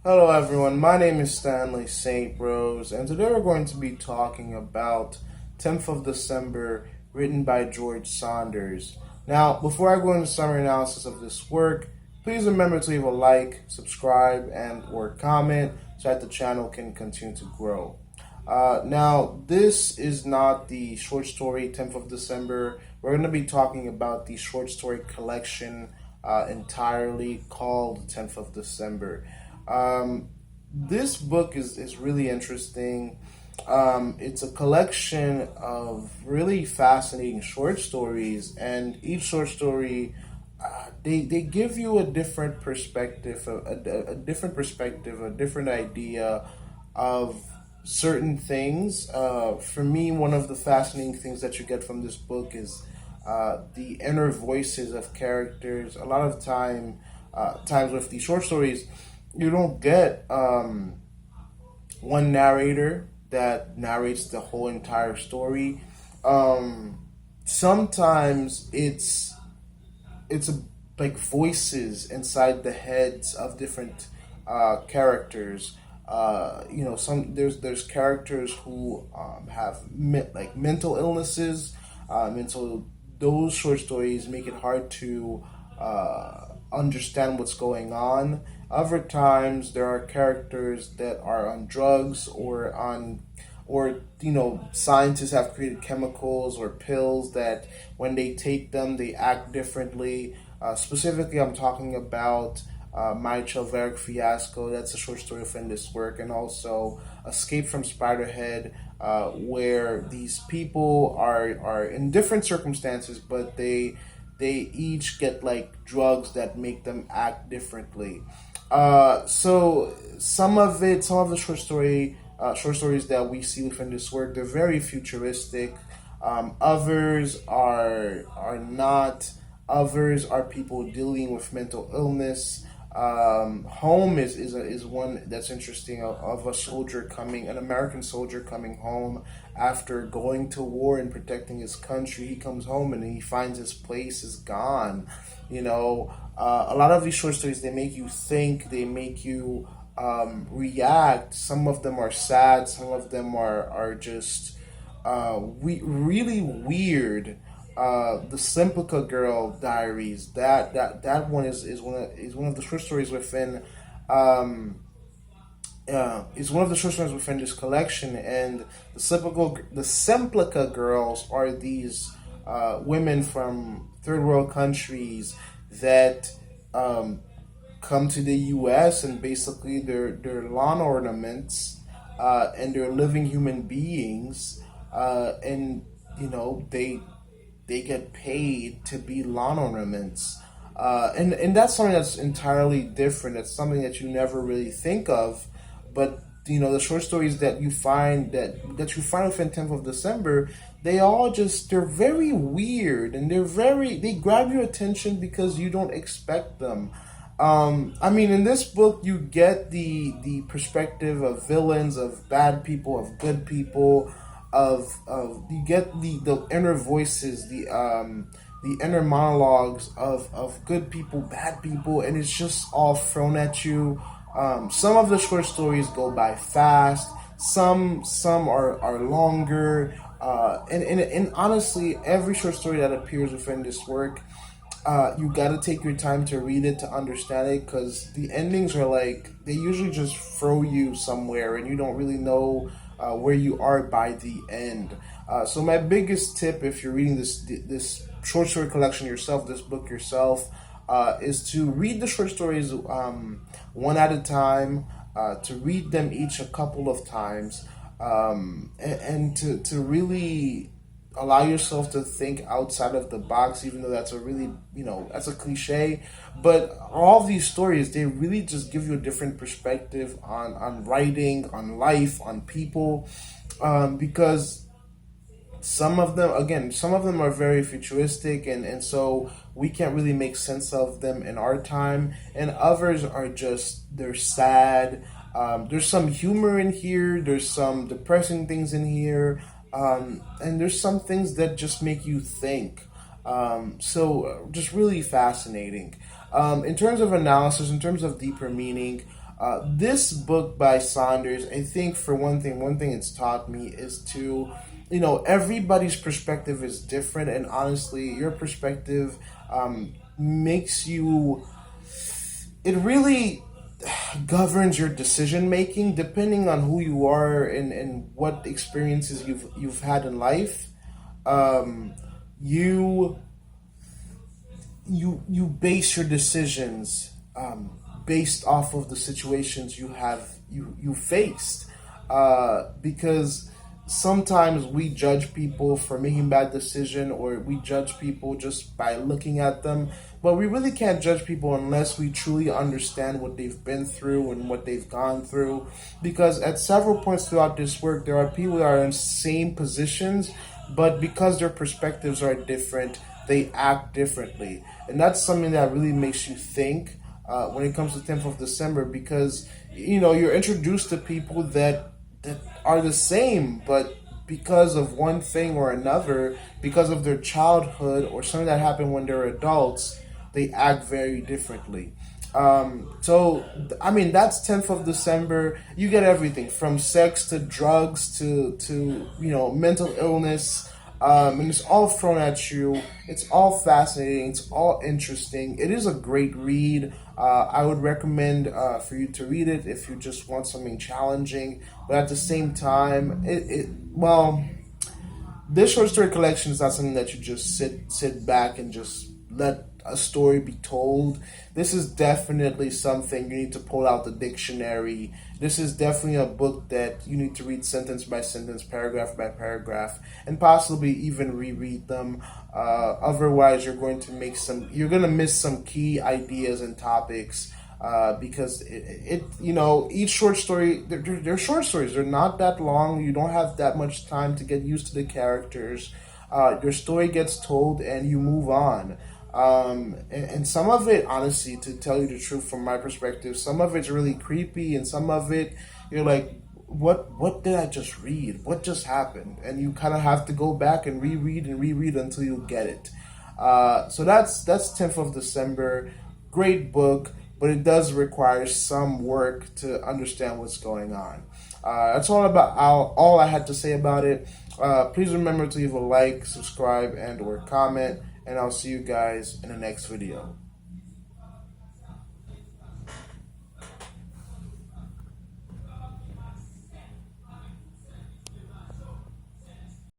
Hello, everyone. My name is Stanley St. Rose, and today we're going to be talking about 10th of December, written by George Saunders. Now, before I go into summary analysis of this work, please remember to leave a like, subscribe, and or comment so that the channel can continue to grow. Now, this is not the short story 10th of December. We're going to be talking about the short story collection entirely called 10th of December. This book is really interesting. It's a collection of really fascinating short stories, and each short story they give you a different perspective, a different perspective, a different idea of certain things. For me, one of the fascinating things that you get from this book is the inner voices of characters. A lot of times with these short stories, you don't get one narrator that narrates the whole entire story. Sometimes it's like voices inside the heads of different characters. There's characters who have like mental illnesses, and so those short stories make it hard to understand what's going on. Other times there are characters that are on drugs or scientists have created chemicals or pills that when they take them they act differently. Specifically, I'm talking about My Chelveric Fiasco. That's a short story within this work, and also Escape from Spiderhead, where these people are in different circumstances, but they each get like drugs that make them act differently. So some of the short stories that we see within this work, they're very futuristic. Others are not. Others are people dealing with mental illness. Home is one that's interesting, of an American soldier coming home after going to war and protecting his country. He comes home and he finds his place is gone. A lot of these short stories, they make you think, they make you react. Some of them are sad, some of them are just really weird. The Simplica Girl Diaries. That one is one of the short stories within is one of the short stories within this collection. And the Simplica Girls are these women from third world countries that come to the U.S. and basically they're lawn ornaments, and they're living human beings, and they get paid to be lawn ornaments. And that's something that's entirely different. That's something that you never really think of. But the short stories that you find within 10th of December, they're very weird, and they grab your attention because you don't expect them. In this book, you get the perspective of villains, of bad people, of good people, of you get the inner voices, the inner monologues of good people, bad people, and it's just all thrown at you. Some of the short stories go by fast. Some are longer. And honestly, every short story that appears within this work, you gotta take your time to read it to understand it, because the endings are like, they usually just throw you somewhere and you don't really know where you are by the end. So my biggest tip, if you're reading this short story collection yourself, this book yourself, is to read the short stories one at a time, to read them each a couple of times, and to really allow yourself to think outside of the box, even though that's a really, that's a cliche. But all of these stories, they really just give you a different perspective on writing, on life, on people, because some of them are very futuristic, and so we can't really make sense of them in our time, and others are they're sad. There's some humor in here, there's some depressing things in here, and there's some things that just make you think. So just really fascinating. In terms of analysis, in terms of deeper meaning, This book by Saunders, I think for one thing it's taught me is to, everybody's perspective is different, and honestly, your perspective makes you. It really governs your decision making depending on who you are and what experiences you've had in life. Um, you you base your decisions based off of the situations you faced, because sometimes we judge people for making bad decision, or we judge people just by looking at them, but we really can't judge people unless we truly understand what they've been through and what they've gone through, because at several points throughout this work there are people that are in same positions, but because their perspectives are different, they act differently. And that's something that really makes you think when it comes to 10th of December, because you're introduced to people that are the same, but because of one thing or another, because of their childhood or something that happened when they're adults, they act very differently. That's 10th of December. You get everything from sex to drugs to mental illness. And it's all thrown at you. It's all fascinating. It's all interesting. It is a great read. I would recommend for you to read it if you just want something challenging. But at the same time, this short story collection is not something that you just sit back and just let a story be told. This is definitely something you need to pull out the dictionary. This is definitely a book that you need to read sentence by sentence, paragraph by paragraph, and possibly even reread them. Otherwise, you're going to miss some key ideas and topics. Because each short story, they're short stories. They're not that long. You don't have that much time to get used to the characters. Your story gets told and you move on. And some of it, honestly, to tell you the truth from my perspective, some of it's really creepy, and some of it, you're like, what did I just read? What just happened? And you kind of have to go back and reread until you get it. So that's 10th of December. Great book, but it does require some work to understand what's going on. That's all I had to say about it. Please remember to leave a like, subscribe, and or comment, and I'll see you guys in the next video.